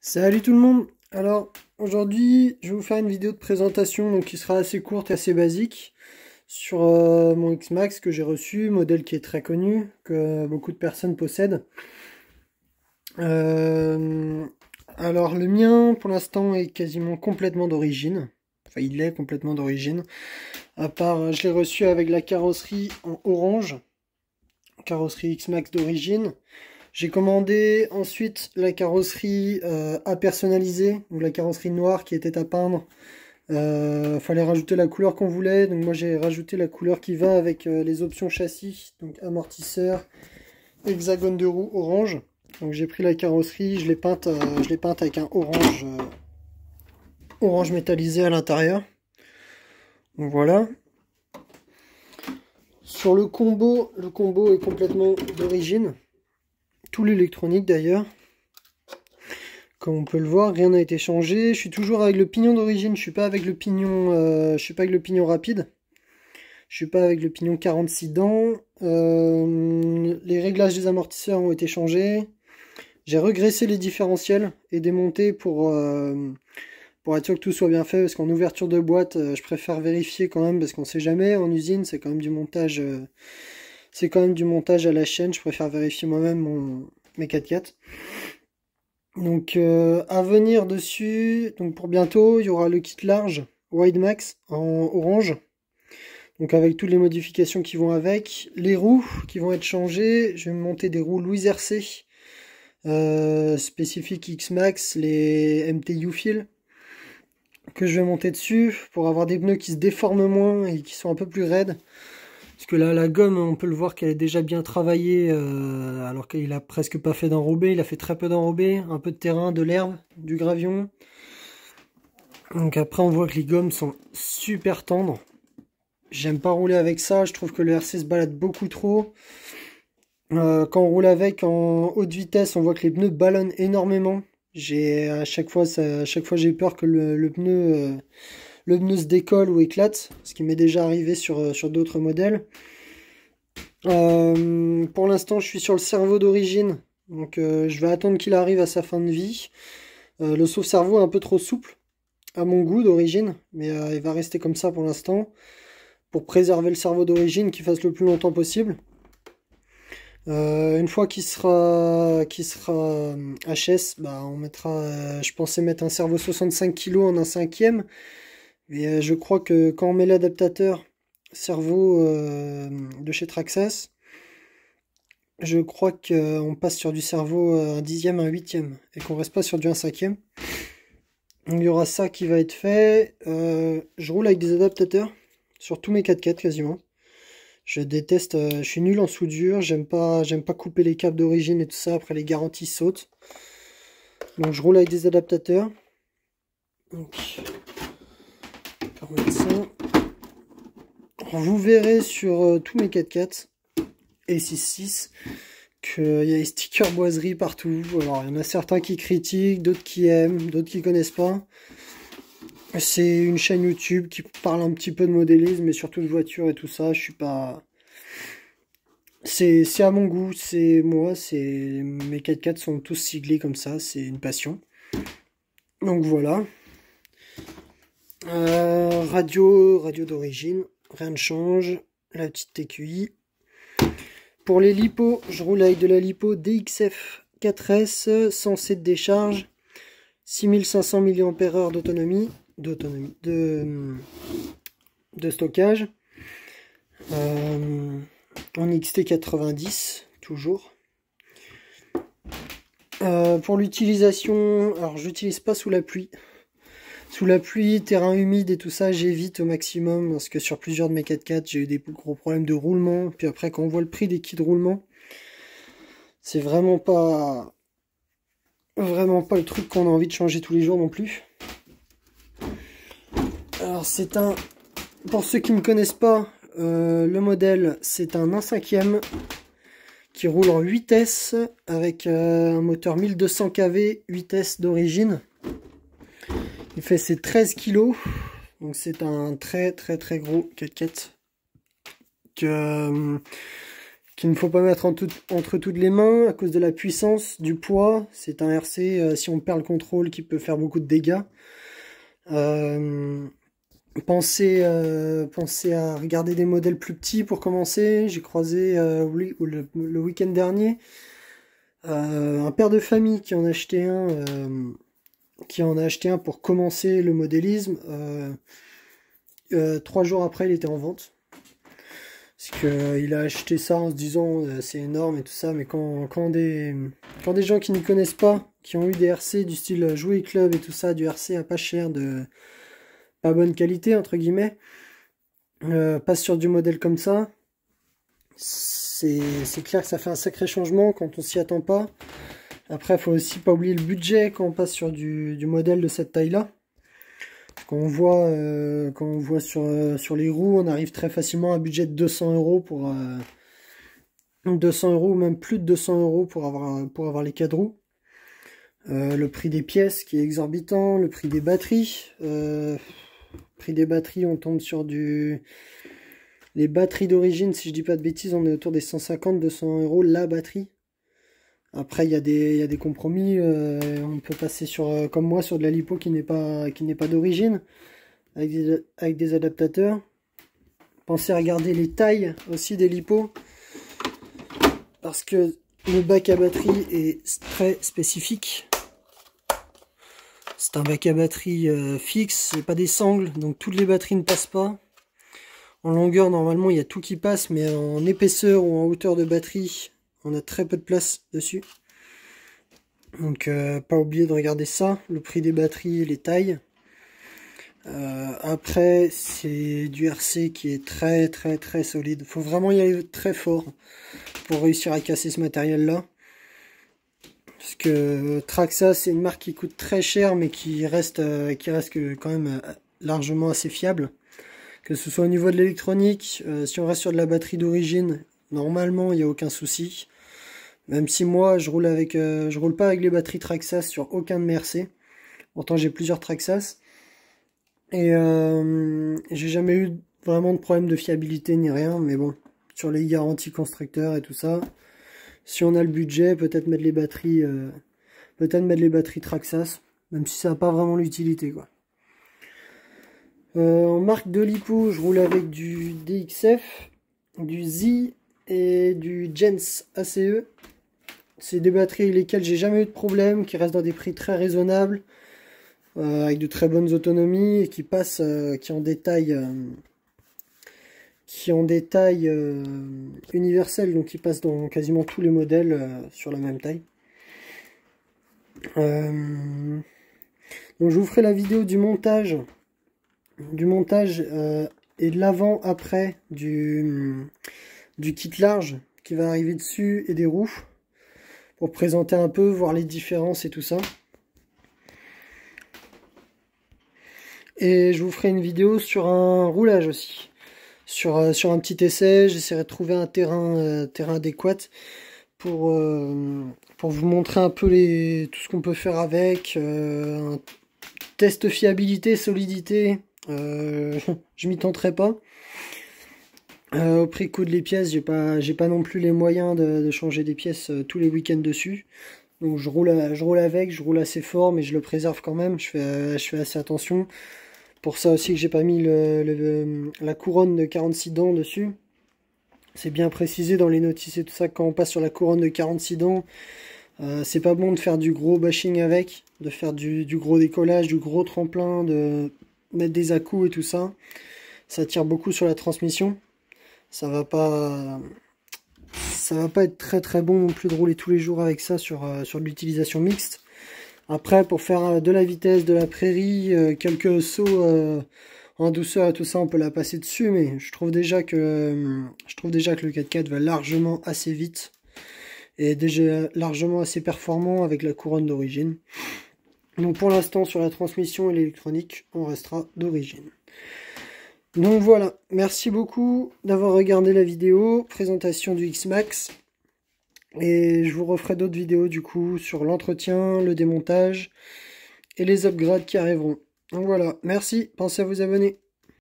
Salut tout le monde. Alors aujourd'hui je vais vous faire une vidéo de présentation donc qui sera assez courte et assez basique sur mon X-Max que j'ai reçu, modèle qui est très connu, que beaucoup de personnes possèdent. Euh, alors le mien pour l'instant est quasiment complètement d'origine, enfin il est complètement d'origine, à part je l'ai reçu avec la carrosserie en orange, carrosserie X-Max d'origine. J'ai commandé ensuite la carrosserie à personnaliser, donc la carrosserie noire qui était à peindre. Fallait rajouter la couleur qu'on voulait, donc moi j'ai rajouté la couleur qui va avec les options châssis, donc amortisseur, hexagone de roue orange. Donc j'ai pris la carrosserie, je l'ai peinte avec un orange, orange métallisé à l'intérieur. Donc voilà. Sur le combo est complètement d'origine. Tout l'électronique d'ailleurs. Comme on peut le voir, rien n'a été changé. Je suis toujours avec le pignon d'origine, je suis pas avec le pignon, je suis pas avec le pignon rapide. Je suis pas avec le pignon 46 dents. Les réglages des amortisseurs ont été changés. J'ai regraissé les différentiels et démonté pour être sûr que tout soit bien fait. Parce qu'en ouverture de boîte, je préfère vérifier quand même parce qu'on sait jamais. En usine, c'est quand même du montage, c'est quand même du montage à la chaîne. Je préfère vérifier moi-même mes 4x4. Donc à venir dessus, donc pour bientôt, il y aura le kit large Wide Max en orange. Donc avec toutes les modifications qui vont avec. Les roues qui vont être changées. Je vais monter des roues Louis RC spécifiques X-Max, les MT U-Feel, que je vais monter dessus pour avoir des pneus qui se déforment moins et qui sont un peu plus raides. Parce que là, la gomme, on peut le voir qu'elle est déjà bien travaillée, alors qu'il a presque pas fait d'enrobé. Il a fait très peu d'enrobé, un peu de terrain, de l'herbe, du gravion. Donc après, on voit que les gommes sont super tendres. J'aime pas rouler avec ça, je trouve que le RC se balade beaucoup trop. Quand on roule avec en haute vitesse, on voit que les pneus ballonnent énormément. À chaque fois j'ai peur que le pneu se décolle ou éclate, ce qui m'est déjà arrivé sur d'autres modèles. Pour l'instant, je suis sur le cerveau d'origine, donc je vais attendre qu'il arrive à sa fin de vie. Le sauve-cerveau est un peu trop souple, à mon goût d'origine, mais il va rester comme ça pour l'instant, pour préserver le cerveau d'origine, qu'il fasse le plus longtemps possible. Une fois qu'il sera HS, bah, on mettra, je pensais mettre un cerveau 65 kg en un cinquième, mais je crois que quand on met l'adaptateur cerveau de chez Traxxas, je crois qu'on passe sur du cerveau un dixième, un huitième, et qu'on reste pas sur du 1/5. Donc il y aura ça qui va être fait. Je roule avec des adaptateurs sur tous mes 4x4 quasiment. Je déteste, je suis nul en soudure, j'aime pas couper les câbles d'origine et tout ça, après les garanties sautent. Donc je roule avec des adaptateurs. Donc, on va mettre ça. Vous verrez sur tous mes 4x4 et 6.6 qu'il y a des stickers boiserie partout. Alors il y en a certains qui critiquent, d'autres qui aiment, d'autres qui connaissent pas. C'est une chaîne YouTube qui parle un petit peu de modélisme, mais surtout de voiture et tout ça. Je suis pas... C'est à mon goût, c'est moi, mes 4x4 sont tous siglés comme ça, c'est une passion. Donc voilà. Radio d'origine, rien ne change. La petite TQI. Pour les lipos, je roule avec de la lipo DXF 4S, sensée de décharge, 6500 mAh d'autonomie, de stockage, en XT90 toujours. Pour l'utilisation, alors j'utilise pas sous la pluie. Sous la pluie, terrain humide et tout ça, j'évite au maximum parce que sur plusieurs de mes 4x4, j'ai eu des gros problèmes de roulement. Puis après, quand on voit le prix des kits de roulement, c'est vraiment pas le truc qu'on a envie de changer tous les jours non plus. Alors pour ceux qui ne me connaissent pas, le modèle c'est un 1/5 qui roule en 8S avec un moteur 1200 kV 8S d'origine. Il fait ses 13 kg, donc c'est un très gros 4x4 qu'il ne faut pas mettre entre toutes les mains à cause de la puissance, du poids. C'est un RC, si on perd le contrôle, qui peut faire beaucoup de dégâts. Pensez à regarder des modèles plus petits pour commencer. J'ai croisé le week-end dernier un père de famille qui en a acheté un pour commencer le modélisme. 3 jours après, il était en vente. Parce qu'il a acheté ça en se disant c'est énorme et tout ça, mais quand des gens qui n'y connaissent pas, qui ont eu des RC du style Jouet Club et tout ça, du RC à pas cher, de pas bonne qualité entre guillemets, passent sur du modèle comme ça, c'est clair que ça fait un sacré changement quand on s'y attend pas. Après, il faut aussi pas oublier le budget quand on passe sur du modèle de cette taille-là. Quand on voit sur les roues, on arrive très facilement à un budget de 200 € pour 200 € ou même plus de 200 € pour avoir les 4 roues. Le prix des pièces qui est exorbitant, le prix des batteries. On tombe sur les batteries d'origine, si je dis pas de bêtises, on est autour des 150-200 € la batterie. Après, il y a des compromis. On peut passer comme moi, sur de la lipo qui n'est pas d'origine, avec des adaptateurs. Pensez à regarder les tailles aussi des lipos, parce que le bac à batterie est très spécifique. C'est un bac à batterie fixe, c'est pas des sangles, donc toutes les batteries ne passent pas. En longueur, normalement, il y a tout qui passe, mais en épaisseur ou en hauteur de batterie, on a très peu de place dessus. Donc pas oublier de regarder ça, le prix des batteries et les tailles. Après, c'est du RC qui est très très très solide. Faut vraiment y aller très fort pour réussir à casser ce matériel là. Parce que Traxxas, c'est une marque qui coûte très cher, mais qui reste quand même largement assez fiable. Que ce soit au niveau de l'électronique, si on reste sur de la batterie d'origine, normalement il n'y a aucun souci. Même si moi je roule pas avec les batteries Traxxas sur aucun de mes RC. Pourtant j'ai plusieurs Traxxas. Et j'ai jamais eu vraiment de problème de fiabilité ni rien. Mais bon, sur les garanties constructeurs et tout ça, si on a le budget, peut-être mettre les batteries Traxxas. Même si ça n'a pas vraiment l'utilité, quoi. En marque de lipo, je roule avec du DXF, du Z et du Jens ACE. C'est des batteries avec lesquelles j'ai jamais eu de problème, qui restent dans des prix très raisonnables, avec de très bonnes autonomies et qui ont des tailles universelles, donc qui passent dans quasiment tous les modèles sur la même taille. Donc je vous ferai la vidéo du montage et de l'avant-après du kit large qui va arriver dessus et des roues, pour présenter un peu, voir les différences et tout ça. Et je vous ferai une vidéo sur un roulage aussi, sur un petit essai. J'essaierai de trouver un terrain adéquat pour vous montrer un peu tout ce qu'on peut faire avec, un test fiabilité, solidité. Je m'y tenterai pas. Au prix coût de les pièces, j'ai pas non plus les moyens de changer des pièces tous les week-ends dessus. Donc je roule assez fort, mais je le préserve quand même. Je fais assez attention. Pour ça aussi que j'ai pas mis la couronne de 46 dents dessus. C'est bien précisé dans les notices et tout ça, quand on passe sur la couronne de 46 dents, c'est pas bon de faire du gros bashing avec, de faire du gros décollage, du gros tremplin, de mettre des à-coups et tout ça. Ça tire beaucoup sur la transmission. Ça va pas être très très bon non plus de rouler tous les jours avec ça sur l'utilisation mixte. Après, pour faire de la vitesse, de la prairie, quelques sauts en douceur et tout ça, on peut la passer dessus, mais je trouve déjà que le 4x4 va largement assez vite et déjà largement assez performant avec la couronne d'origine. Donc pour l'instant, sur la transmission et l'électronique, on restera d'origine. Donc voilà, merci beaucoup d'avoir regardé la vidéo, présentation du X-Max. Et je vous referai d'autres vidéos du coup sur l'entretien, le démontage et les upgrades qui arriveront. Donc voilà, merci, pensez à vous abonner.